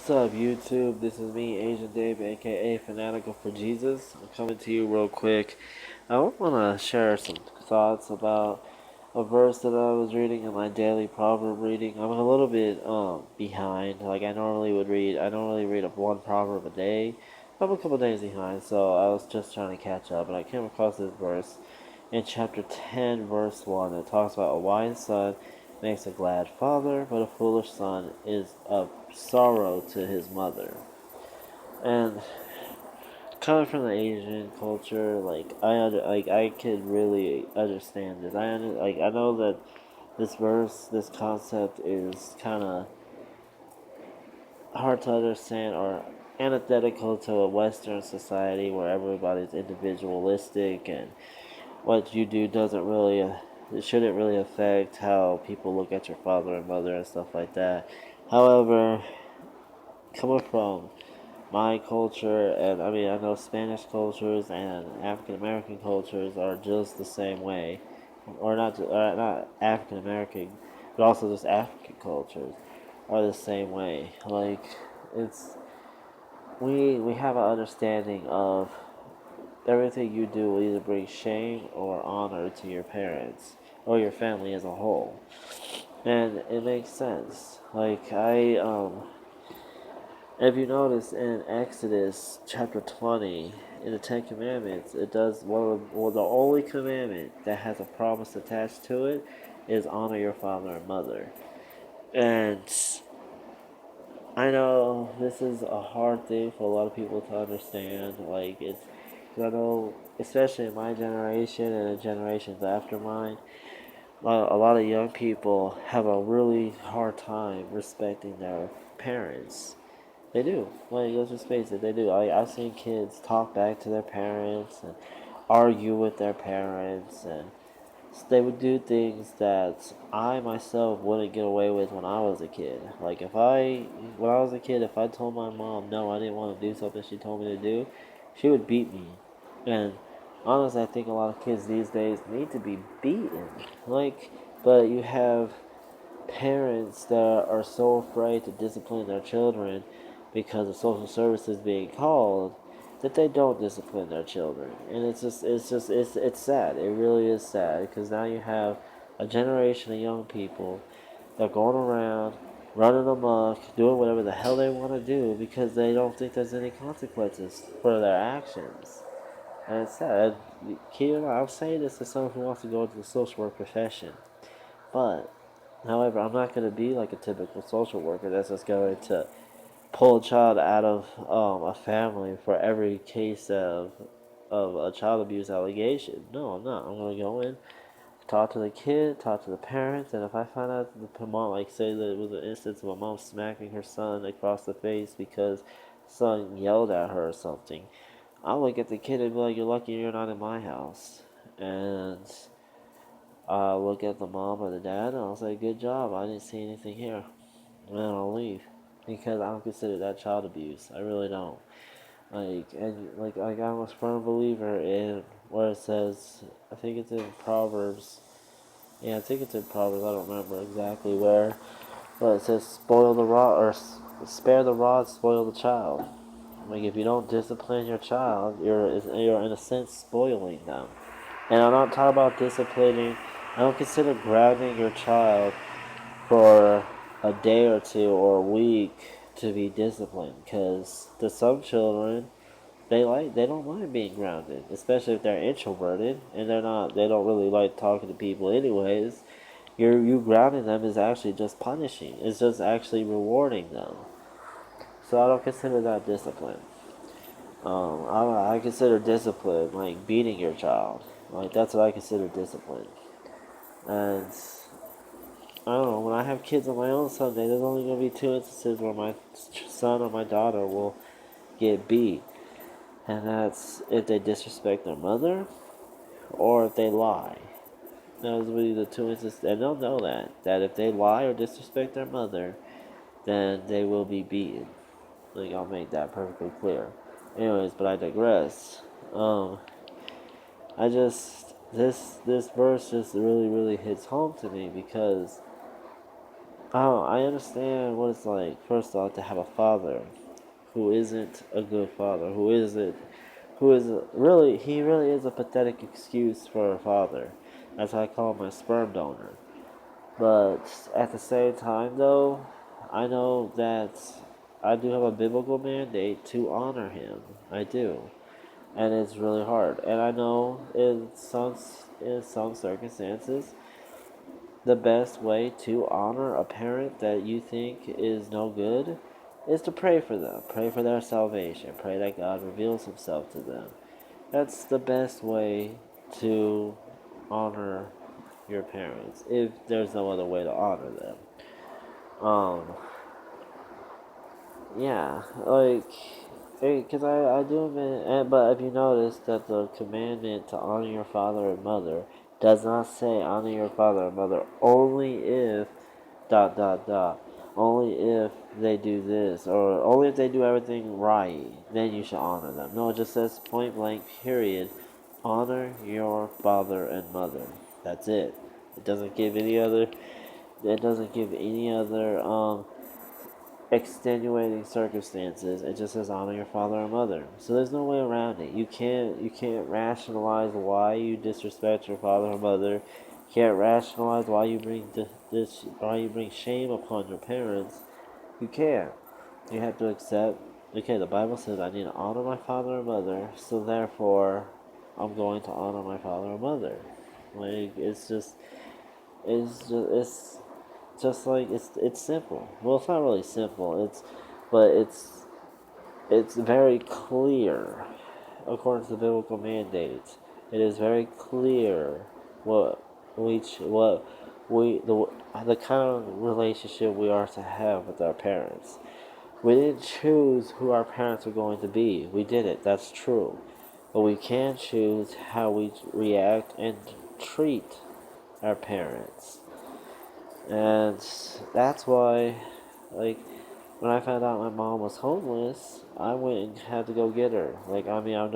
What's up, YouTube? This is me, Asian Dave, aka Fanatical for Jesus. I'm coming to you real quick. I want to share some thoughts about a verse that I was reading in my daily proverb reading. I'm a little bit behind. Like I normally read one proverb a day. I'm a couple days behind, so I was just trying to catch up. And I came across this verse in chapter 10, verse 1. It talks about a wise son makes a glad father, but a foolish son is a sorrow to his mother. And coming from the Asian culture, I could really understand this. I know that this concept is kind of hard to understand or antithetical to a Western society where everybody's individualistic and what you do doesn't really it shouldn't really affect how people look at your father and mother and stuff like that. However, coming from my culture, and I mean, I know Spanish cultures and African American cultures are just the same way, or not African American, but also just African cultures are the same way. Like, it's we have an understanding of everything you do will either bring shame or honor to your parents or your family as a whole, and it makes sense. If you notice in Exodus chapter 20, in the Ten Commandments, it does the only commandment that has a promise attached to it is honor your father and mother. And I know this is a hard thing for a lot of people to understand. Cause I know, especially in my generation and the generations after mine, a lot of young people have a really hard time respecting their parents. They do. Like, let's just face it, they do. I've seen kids talk back to their parents and argue with their parents, and they would do things that I myself wouldn't get away with when I was a kid. When I was a kid, if I told my mom no, I didn't want to do something she told me to do, she would beat me. And honestly, I think a lot of kids these days need to be beaten. But you have parents that are so afraid to discipline their children because of social services being called that they don't discipline their children, and it's sad. It really is sad because now you have a generation of young people that are going around running amok, doing whatever the hell they want to do because they don't think there's any consequences for their actions. And it's sad. I'm saying this to someone who wants to go into the social work profession, but however, I'm not going to be like a typical social worker that's just going to pull a child out of a family for every case of a child abuse allegation. No, I'm not. I'm going to go in, talk to the kid, talk to the parents, and if I find out that the mom, like say that it was an instance of a mom smacking her son across the face because son yelled at her or something, I'll look at the kid and be like, "You're lucky you're not in my house," and I'll look at the mom or the dad and I'll say, "Good job. I didn't see anything here," and then I'll leave because I don't consider that child abuse. I really don't. I'm a firm believer in where it says, I think it's in Proverbs. Yeah, I think it's in Proverbs. I don't remember exactly where, but it says, "Spoil the rod or spare the rod, spoil the child." Like if you don't discipline your child, you're in a sense spoiling them. And I'm not talking about disciplining. I don't consider grounding your child for a day or two or a week to be disciplined, because to some children they don't mind being grounded, especially if they're introverted and they don't really like talking to people anyways. You grounding them is actually just punishing. It's just actually rewarding them. So I don't consider that discipline. I consider discipline like beating your child. Like that's what I consider discipline. And I don't know. When I have kids of my own someday, there's only gonna be two instances where my son or my daughter will get beat, and that's if they disrespect their mother or if they lie. Those will be the two instances, and they'll know that if they lie or disrespect their mother, then they will be beaten. Like I'll make that perfectly clear. Anyways, but I digress. I just this verse just really hits home to me because Oh, I understand what it's like, first off, to have a father who isn't a good father, he really is a pathetic excuse for a father. That's why I call him a sperm donor. But at the same time, though, I know that I do have a biblical mandate to honor him. I do. And it's really hard. And I know in some circumstances, the best way to honor a parent that you think is no good is to pray for them. Pray for their salvation. Pray that God reveals himself to them. That's the best way to honor your parents if there's no other way to honor them. Um, yeah, like, because I do admit, but if you notice that the commandment to honor your father and mother does not say honor your father and mother only if dot dot dot. Only if they do this, or only if they do everything right, then you should honor them. No, it just says point blank, period. Honor your father and mother. That's it. It doesn't give any other. It doesn't give any other extenuating circumstances. It just says honor your father and mother. So there's no way around it. You can't rationalize why you disrespect your father or mother. You can't rationalize why you bring why you bring shame upon your parents. You can't. You have to accept. Okay, the Bible says I need to honor my father and mother, so therefore, I'm going to honor my father and mother. Like it's just like it's simple. Well, it's not really simple. But it's very clear, according to the biblical mandate. It is very clear what what the kind of relationship we are to have with our parents. We didn't choose who our parents were going to be. We did it. That's true. But we can choose how we react and treat our parents. And that's why, like, when I found out my mom was homeless, I went and had to go get her. Like, I mean, I've